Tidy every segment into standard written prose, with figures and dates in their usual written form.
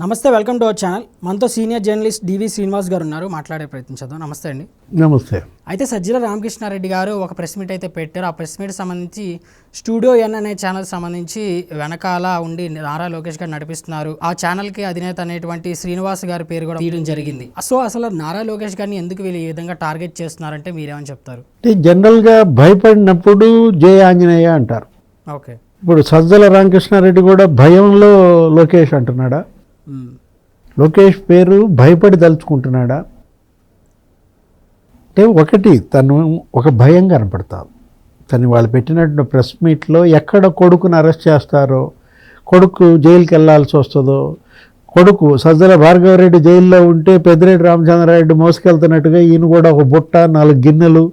నమస్తే, welcome to our channel. మనతో senior journalist డివి శ్రీనివాస్ గారు ఉన్నారు, మాట్లాడే ప్రయత్నించేద్దాం. నమస్తే అండి. నమస్తే. అయితే సజ్జల రామకృష్ణారెడ్డి గారు ఒక ప్రెస్ మీట్ అయితే పెట్టారు. ఆ ప్రెస్ మీట్ సంబంధించి స్టూడియో ఎన్ అనే ఛానల్ సంబంధించి వెనకాల ఉండి నారా లోకేష్ గారు నడిపిస్తున్నారు. ఆ ఛానల్కి అధినేత అనేటువంటి శ్రీనివాస్ గారి పేరు కూడా తీయడం జరిగింది. సో అసలు నారా లోకేష్ గారిని ఎందుకు వీళ్ళు ఈ విధంగా టార్గెట్ చేస్తున్నారంటే మీరేమని చెప్తారు? జనరల్గా భయపడినప్పుడు జయ ఆంజనేయ అంటారు. ఓకే, ఇప్పుడు సజ్జల రామకృష్ణారెడ్డి కూడా భయంలో లోకేష్ అంటున్నాడా? లోకేష్ పేరు భయపడి తలుచుకుంటున్నాడా? అంటే ఒకటి, తను ఒక భయం కనపడతాడు. తను వాళ్ళు పెట్టినట్టు ప్రెస్ మీట్లో ఎక్కడ కొడుకుని అరెస్ట్ చేస్తారో, కొడుకు జైలుకి వెళ్ళాల్సి వస్తుందో, కొడుకు సజ్జల భార్గవరెడ్డి జైల్లో ఉంటే పెద్దిరెడ్డి రామచంద్రారెడ్డి మోసుకెళ్తున్నట్టుగా ఈయన కూడా ఒక బుట్ట 4 గిన్నెలు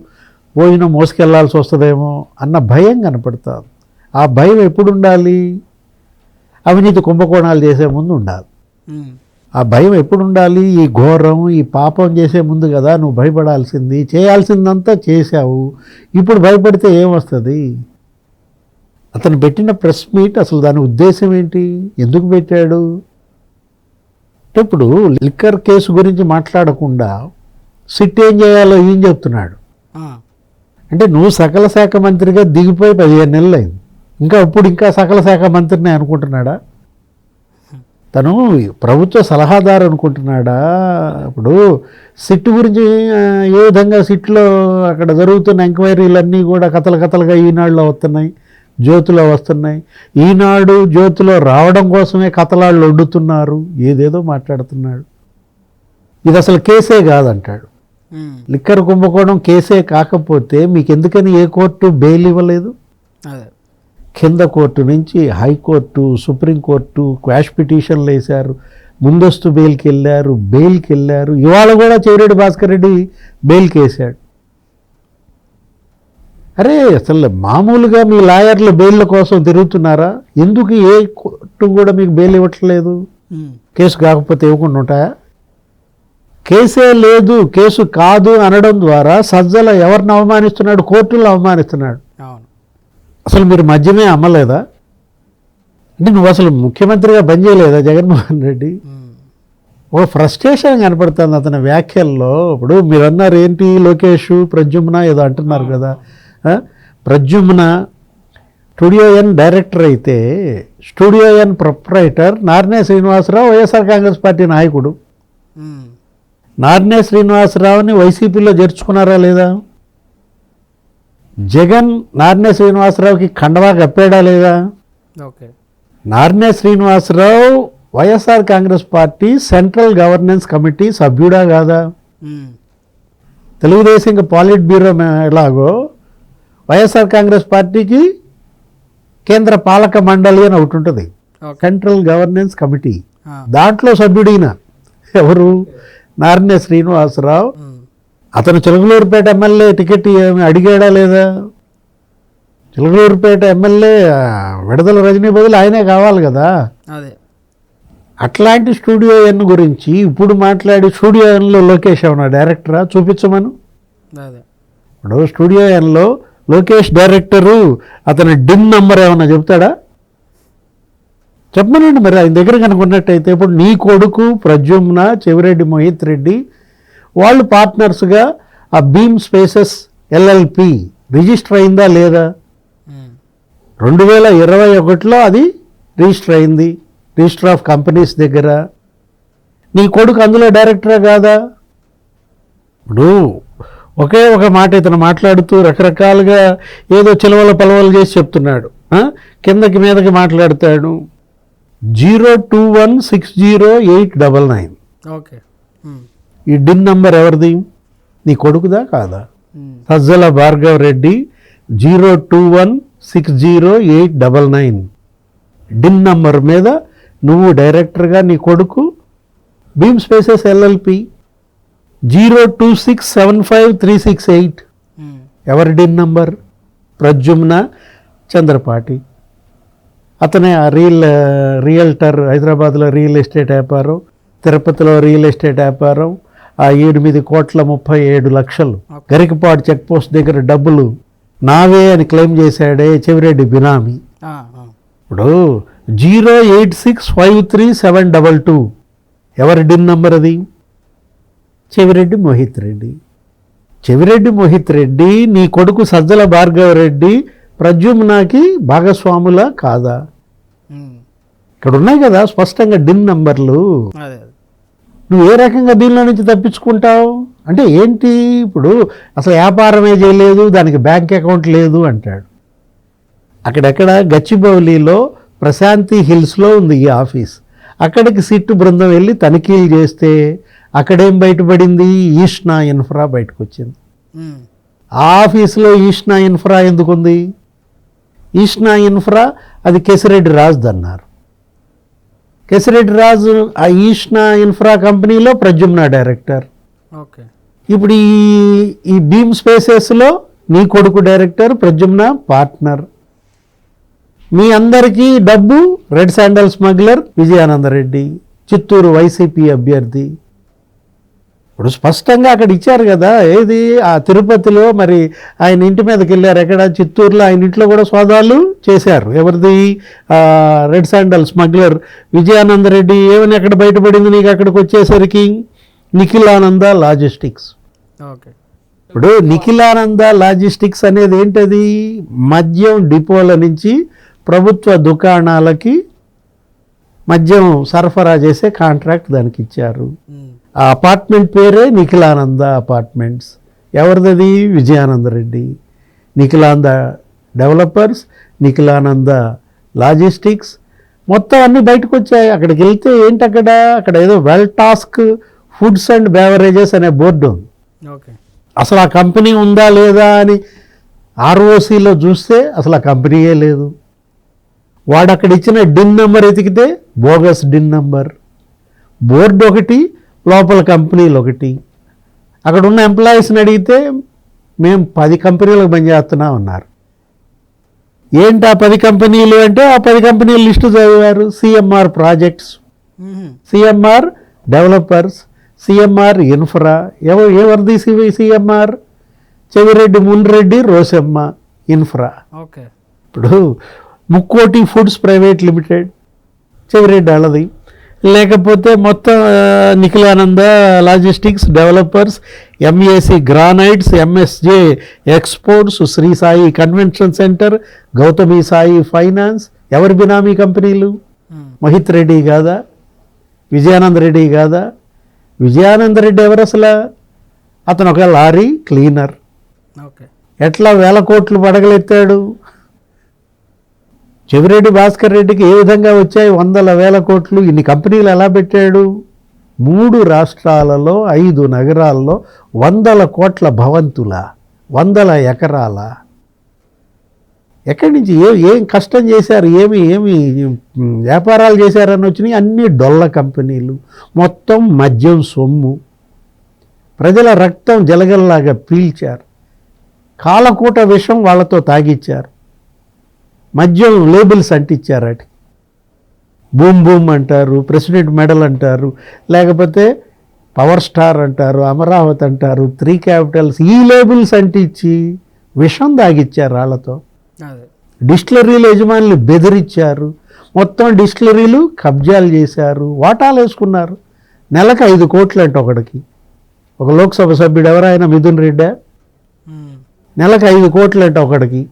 భోజనం మోసుకెళ్లాల్సి వస్తుందేమో అన్న భయం కనపడతాడు. ఆ భయం ఎప్పుడు ఉండాలి? అవినీతి కుంభకోణాలు చేసే ముందు ఉండాలి. ఆ భయం ఎప్పుడు ఉండాలి? ఈ ఘోరం, ఈ పాపం చేసే ముందు కదా నువ్వు భయపడాల్సింది. చేయాల్సిందంతా చేశావు, ఇప్పుడు భయపడితే ఏమొస్తుంది? అతను పెట్టిన ప్రెస్ మీట్ అసలు దాని ఉద్దేశం ఏంటి? ఎందుకు పెట్టాడు? ఇప్పుడు లిక్కర్ కేసు గురించి మాట్లాడకుండా సిట్ ఏం చేయాలో ఏం చెప్తున్నాడు. అంటే నువ్వు సకల శాఖ మంత్రిగా దిగిపోయి 15 నెలలు అయింది, ఇంకా సకల శాఖ మంత్రిని అనుకుంటున్నాడా? తను ప్రభుత్వ సలహాదారు అనుకుంటున్నాడా? ఇప్పుడు సిట్ గురించి ఏ విధంగా సిట్లో అక్కడ జరుగుతున్న ఎంక్వైరీలన్నీ కూడా కథలుగా ఈనాడులో వస్తున్నాయి, జ్యోతిలో వస్తున్నాయి. ఈనాడు జ్యోతిలో రావడం కోసమే కథలాళ్ళు వండుతున్నారు, ఏదేదో మాట్లాడుతున్నాడు. ఇది అసలు కేసే కాదంటాడు. లిక్కర్ కుంభకోణం కేసే కాకపోతే మీకు ఎందుకని ఏ కోర్టు బెయిల్ ఇవ్వలేదు? కింద కోర్టు నుంచి హైకోర్టు, సుప్రీంకోర్టు క్వాష్ పిటిషన్లు వేశారు, ముందస్తు బెయిల్కి వెళ్ళారు. ఇవాళ కూడా చెవిరెడ్డి భాస్కర్ రెడ్డి బెయిల్కి వేశాడు. అరే అసలు మామూలుగా మీ లాయర్లు బెయిల్ల కోసం తిరుగుతున్నారా? ఎందుకు ఏ కోర్టు కూడా మీకు బెయిల్ ఇవ్వట్లేదు? కేసు కాకపోతే ఇవ్వకుండా ఉంటాయా? కేసే లేదు, కేసు కాదు అనడం ద్వారా సజ్జల ఎవరిని అవమానిస్తున్నాడు? కోర్టులను అవమానిస్తున్నాడు. అసలు మీరు మద్యమే అమ్మలేదా? అంటే నువ్వు అసలు ముఖ్యమంత్రిగా పనిచేయలేదా జగన్మోహన్ రెడ్డి? ఒక ఫ్రస్ట్రేషన్ కనపడుతుంది అతని వ్యాఖ్యల్లో. ఇప్పుడు మీరు అన్నారు ఏంటి, లోకేష్ ప్రద్యుమ్న ఏదో అంటున్నారు కదా. ప్రద్యుమ్న స్టూడియో ఎన్ డైరెక్టర్ అయితే స్టూడియో ఎన్ proprietor Narne Srinivasarao YSR Congress party నాయకుడు. నార్నే శ్రీనివాసరావుని వైసీపీలో చేర్చుకున్నారా లేదా? జగన్ నార్నే శ్రీనివాసరావుకి కండవా కప్పాడా లేదా? Narne Srinivasarao YSR Congress party central governance committee సభ్యుడా కాదా? తెలుగుదేశం పాలిట్ బ్యూరో ఎలాగో వైఎస్ఆర్ కాంగ్రెస్ పార్టీకి కేంద్ర పాలక మండలి అని ఒకటి ఉంటుంది, సెంట్రల్ గవర్నెన్స్ కమిటీ. దాంట్లో సభ్యుడిన ఎవరు? నార్నే శ్రీనివాసరావు. అతను చిలకలూరుపేట ఎమ్మెల్యే టికెట్ అడిగాడా లేదా? చిలకలూరుపేట ఎమ్మెల్యే విడదల రజనీ బదులు ఆయనే కావాలి కదా. అట్లాంటి స్టూడియో ఎన్ గురించి ఇప్పుడు మాట్లాడి స్టూడియో ఎన్లో లోకేష్ ఏమన్నా డైరెక్టరా? చూపించమను. ఇప్పుడు స్టూడియో ఎన్లో లోకేష్ డైరెక్టరు, అతని డిన్ నంబర్ ఏమన్నా చెప్తాడా? చెప్పమనండి మరి ఆయన దగ్గర కనుక ఉన్నట్టయితే. ఇప్పుడు నీ కొడుకు ప్రద్యుమ్న, చెవిరెడ్డి మోహిత్ రెడ్డి వాళ్ళు పార్ట్నర్స్గా ఆ బీమ్ స్పేసెస్ ఎల్ఎల్పి రిజిస్టర్ అయిందా లేదా? 2021లో అది రిజిస్టర్ అయింది, రిజిస్టర్ ఆఫ్ కంపెనీస్ దగ్గర. నీ కొడుకు అందులో డైరెక్టరా కాదా? ఇప్పుడు ఒకే ఒక మాట ఇతను మాట్లాడుతూ రకరకాలుగా ఏదో చిలవల పలవలు చేసి చెప్తున్నాడు, కిందకి మీదకి మాట్లాడతాడు. 021608999 ఓకే, ఈ డిన్ నంబర్ ఎవరిది? నీ కొడుకుదా కాదా? సజ్జల భార్గవ్ రెడ్డి 021608999 డిన్ నంబర్ మీద నువ్వు డైరెక్టర్గా, నీ కొడుకు బీమ్ స్పేసెస్ ఎల్ఎల్పి 026753668 ఎవరి డిన్ నంబర్? ప్రద్యుమ్న చంద్రపాటి. అతనే ఆ రియల్టర్, హైదరాబాద్లో రియల్ ఎస్టేట్ వ్యాపారం, తిరుపతిలో రియల్ ఎస్టేట్ వ్యాపారం, ఆ 8,37,00,000 గరికపాడు చెక్ పోస్ట్ దగ్గర డబ్బులు నావే అని క్లెయిమ్ చేశాడే చెవిరెడ్డి బినామీ. ఇప్పుడు 0865372 ఎవరి డిన్ నంబర్ అది? చెవిరెడ్డి మోహిత్ రెడ్డి. చెవిరెడ్డి మోహిత్ రెడ్డి నీ కొడుకు సజ్జల భార్గవరెడ్డి ప్రద్యుమ్నకి భాగస్వాములా కాదా? ఇక్కడ ఉన్నాయి కదా స్పష్టంగా డిన్ నంబర్లు. అదే నువ్వు ఏ రకంగా దీనిలో నుంచి తప్పించుకుంటావు? అంటే ఏంటి, ఇప్పుడు అసలు వ్యాపారమే చేయలేదు, దానికి బ్యాంక్ అకౌంట్ లేదు అంటాడు. అక్కడెక్కడ గచ్చిబౌలిలో ప్రశాంతి హిల్స్లో ఉంది ఈ ఆఫీస్. అక్కడికి సిట్టు బృందం వెళ్ళి తనిఖీలు చేస్తే అక్కడేం బయటపడింది? ఈష్నా ఇన్ఫ్రా బయటకు వచ్చింది. ఆ ఆఫీసులో ఈష్నా ఇన్ఫ్రా ఎందుకుంది? ఈష్నా ఇన్ఫ్రా అది కేసిరెడ్డి రాజు అన్నారు. కేసిరెడ్డి రాజు ఆ ఈష్నా ఇన్ఫ్రా కంపెనీలో ప్రద్యుమ్న డైరెక్టర్. ఓకే. ఇప్పుడు ఈ బీమ్ స్పేసెస్లో నీ కొడుకు డైరెక్టర్, ప్రద్యుమ్న పార్ట్నర్. మీ అందరికీ డబ్బు red sandal smuggler Vijayananda Reddy, Chittoor YCP అభ్యర్థి. ఇప్పుడు స్పష్టంగా అక్కడ ఇచ్చారు కదా. ఏది ఆ తిరుపతిలో మరి ఆయన ఇంటి మీదకి వెళ్ళారు, ఎక్కడ చిత్తూరులో ఆయన ఇంట్లో కూడా సోదాలు చేశారు. ఎవరిది? Red sandal smuggler Vijayananda Reddy. ఏమని అక్కడ బయటపడింది నీకు అక్కడికి వచ్చేసరికి? నిఖిలానంద లాజిస్టిక్స్. ఓకే. ఇప్పుడు నిఖిలానంద లాజిస్టిక్స్ అనేది ఏంటది? మద్యం డిపోల నుంచి ప్రభుత్వ దుకాణాలకి మద్యం సరఫరా చేసే కాంట్రాక్ట్ దానికి ఇచ్చారు. ఆ అపార్ట్మెంట్ పేరే నిఖిలానంద అపార్ట్మెంట్స్. ఎవరిది? విజయానందరెడ్డి. నిఖిలానంద డెవలపర్స్, నిఖిలానంద లాజిస్టిక్స్, మొత్తం అన్నీ బయటకు వచ్చాయి. అక్కడికి వెళ్తే ఏంటి, అక్కడ ఏదో well task foods and beverages అనే బోర్డు ఉంది. ఓకే. అసలు ఆ కంపెనీ ఉందా లేదా అని ఆర్ఓసిలో చూస్తే అసలు ఆ కంపెనీయే లేదు. వాడు అక్కడ ఇచ్చిన డిన్ నెంబర్ ఎతికితే బోగస్ డిన్ నెంబర్. బోర్డు ఒకటి, లోపల కంపెనీలు ఒకటి. అక్కడ ఉన్న ఎంప్లాయీస్ని అడిగితే మేము 10 కంపెనీలకు పనిచేస్తున్నాం అన్నారు. ఏంటి ఆ 10 కంపెనీలు అంటే ఆ 10 కంపెనీల లిస్టు చదివారు. CMR projects, CMR developers, CMR infra. ఎవరిది CMR? Chevireddy Munreddy Rosamma infra. Okay. ఇప్పుడు Mukkoti foods private limited Chevireddy వాళ్ళది. లేకపోతే మొత్తం Nikhilananda logistics, developers, MAC granites, MSJ exports, Sri Sai convention centre, Gautami Sai finance. ఎవరి బినామీ కంపెనీలు? మోహిత్ రెడ్డి కాదా? విజయానంద రెడ్డి కాదా? విజయానంద రెడ్డి ఎవరు అసలు? అతను ఒక లారీ క్లీనర్. ఓకే. ఎట్లా 1000 కోట్లు పడగలెత్తాడు? చెవిరెడ్డి భాస్కర్ రెడ్డికి ఏ విధంగా వచ్చాయి 100,000 కోట్లు? ఇన్ని కంపెనీలు ఎలా పెట్టాడు? 3 రాష్ట్రాలలో 5 నగరాల్లో 100 కోట్ల భవంతుల, 100 ఎకరాల. ఎక్కడి నుంచి ఏం కష్టం చేశారు? ఏమి వ్యాపారాలు చేశారని వచ్చినాయి? అన్ని డొల్ల కంపెనీలు, మొత్తం మద్యం సొమ్ము. ప్రజల రక్తం జలగల్లాగా పీల్చారు. కాలకూట విషం వాళ్ళతో తాగిచ్చారు. మద్యం లేబుల్స్ అంటించారు. అటు బూమ్ బూమ్ అంటారు, ప్రెసిడెంట్ మెడల్ అంటారు, లేకపోతే పవర్ స్టార్ అంటారు, అమరావతి అంటారు, 3 క్యాపిటల్స్. ఈ లేబుల్స్ అంటించి విషం తాగిచ్చారు వాళ్ళతో. డిస్టిలరీల యజమానులు బెదిరించారు. మొత్తం డిస్టిలరీలు కబ్జాలు చేశారు, వాటాలు వేసుకున్నారు. నెలకు 5 కోట్లు అంట ఒకడికి. ఒక లోక్సభ సభ్యుడు ఎవరైనా మిథున్ రెడ్డా? నెలకు 5 కోట్లు అంట ఒకడికి.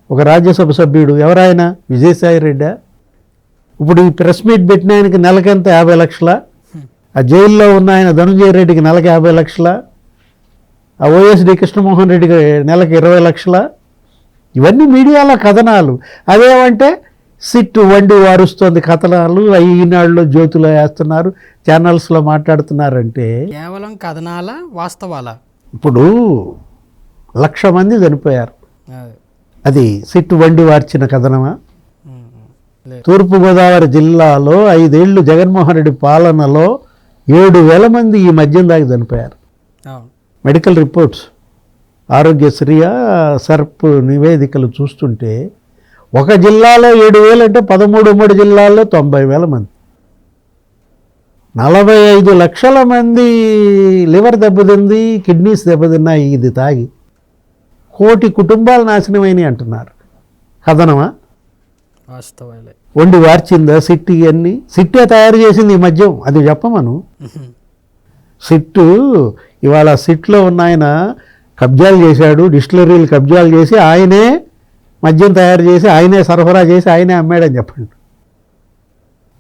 ఒక రాజ్యసభ సభ్యుడు ఎవరైనా విజయసాయి రెడ్డా? ఇప్పుడు ఈ ప్రెస్ మీట్ పెట్టిన ఆయనకి నెలకెంత? 50 లక్షల. ఆ జైల్లో ఉన్న ఆయన ధనంజయ రెడ్డికి నెలకు 50 లక్షల. ఆ ఓఎస్డి కృష్ణమోహన్ రెడ్డికి నెలకు 20 లక్షల. ఇవన్నీ మీడియాలో కథనాలు. అదేమంటే సిట్టు వండి వారుస్తోంది కథనాలు. ఈనాడులో జ్యోతిలో వేస్తున్నారు, ఛానల్స్లో మాట్లాడుతున్నారంటే కేవలం కథనాల వాస్తవాల. ఇప్పుడు 1,00,000 మంది చనిపోయారు. అది సిట్టు వండి వార్చిన కథనమా? తూర్పుగోదావరి జిల్లాలో 5 ఏళ్ళు జగన్మోహన్ రెడ్డి పాలనలో 7,000 మంది ఈ మద్యం దాకా చనిపోయారు. మెడికల్ రిపోర్ట్స్, ఆరోగ్యశ్రీయా సర్ప్ నివేదికలు చూస్తుంటే ఒక జిల్లాలో 7,000 అంటే 13 ఉమ్మడి జిల్లాల్లో 90,000 మంది. 45 లక్షల మంది లివర్ దెబ్బతింది, కిడ్నీస్ దెబ్బతిన్నాయి ఇది తాగి. 1 కోటి కుటుంబాలు నాశనమైనవి అంటున్నారు. కథనమా? వాస్తవాలే. వండి వార్చిందా సిట్ ఇవన్నీ? సిట్టే తయారు చేసింది ఈ మద్యం, అది చెప్పమను. సిట్టు ఇవాళ సిట్లో ఉన్న ఆయన కబ్జాలు చేశాడు, డిస్టిలరీలు కబ్జాలు చేసి ఆయనే మద్యం తయారు చేసి ఆయనే సరఫరా చేసి ఆయనే అమ్మాడని చెప్పండి.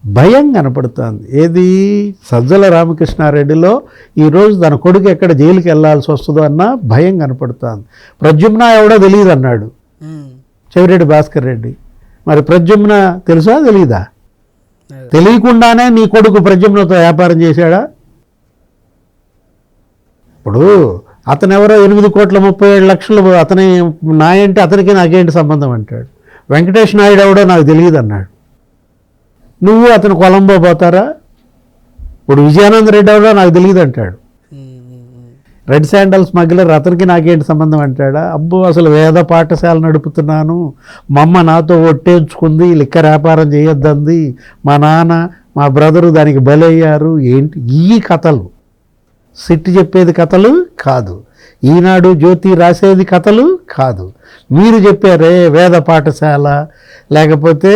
భయం కనపడుతుంది. ఏది సజ్జల రామకృష్ణారెడ్డిలో ఈరోజు తన కొడుకు ఎక్కడ జైలుకి వెళ్ళాల్సి వస్తుందో అన్న భయం కనపడుతుంది. ప్రద్యుమ్న ఎవడో తెలియదు అన్నాడు చెవిరెడ్డి భాస్కర్ రెడ్డి. మరి ప్రద్యుమ్న తెలుసా తెలీదా? తెలియకుండానే నీ కొడుకు ప్రద్యుమ్నతో వ్యాపారం చేశాడా? ఇప్పుడు అతను ఎవరో 8,37,00,000 అతని నాయంటే అతనికి నాకేంటి సంబంధం అంటాడు. వెంకటేష్ నాయుడు ఎవడో నాకు తెలియదు అన్నాడు. నువ్వు అతను కొలంబో పోతారా? ఇప్పుడు విజయానంద రెడ్డి ఎవడో నాకు తెలియదు అంటాడు. రెడ్ శాండల్ స్మగ్లర్ అతనికి నాకేంటి సంబంధం అంటాడా? అబ్బో అసలు వేద పాఠశాల నడుపుతున్నాను, మా అమ్మ నాతో ఒట్టేంచుకుంది, లిక్కర్ వ్యాపారం చేయొద్దంది, మా నాన్న మా బ్రదరు దానికి బలయ్యారు. ఏంటి ఈ కథలు? సిట్టి చెప్పేది కథలు కాదు, ఈనాడు జ్యోతి రాసేది కథలు కాదు. మీరు చెప్పారే వేద పాఠశాల లేకపోతే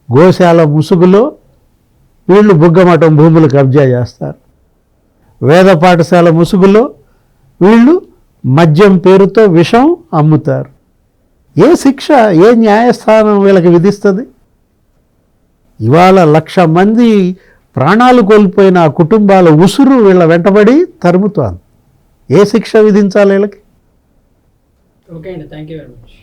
గోశాల ముసుగులో వీళ్ళు బుగ్గమఠం భూములు కబ్జా చేస్తారు. వేద పాఠశాల ముసుగులో వీళ్ళు మద్యం పేరుతో విషం అమ్ముతారు. ఏ శిక్ష, ఏ న్యాయస్థానం వీళ్ళకి విధిస్తుంది? ఇవాళ 1,00,000 మంది ప్రాణాలు కోల్పోయిన ఆ కుటుంబాల ఉసురు వీళ్ళ వెంటబడి తరుముతోంది. ఏ శిక్ష విధించాలి వీళ్ళకి? ఓకే అండి, థ్యాంక్ యూ వెరీ మచ్.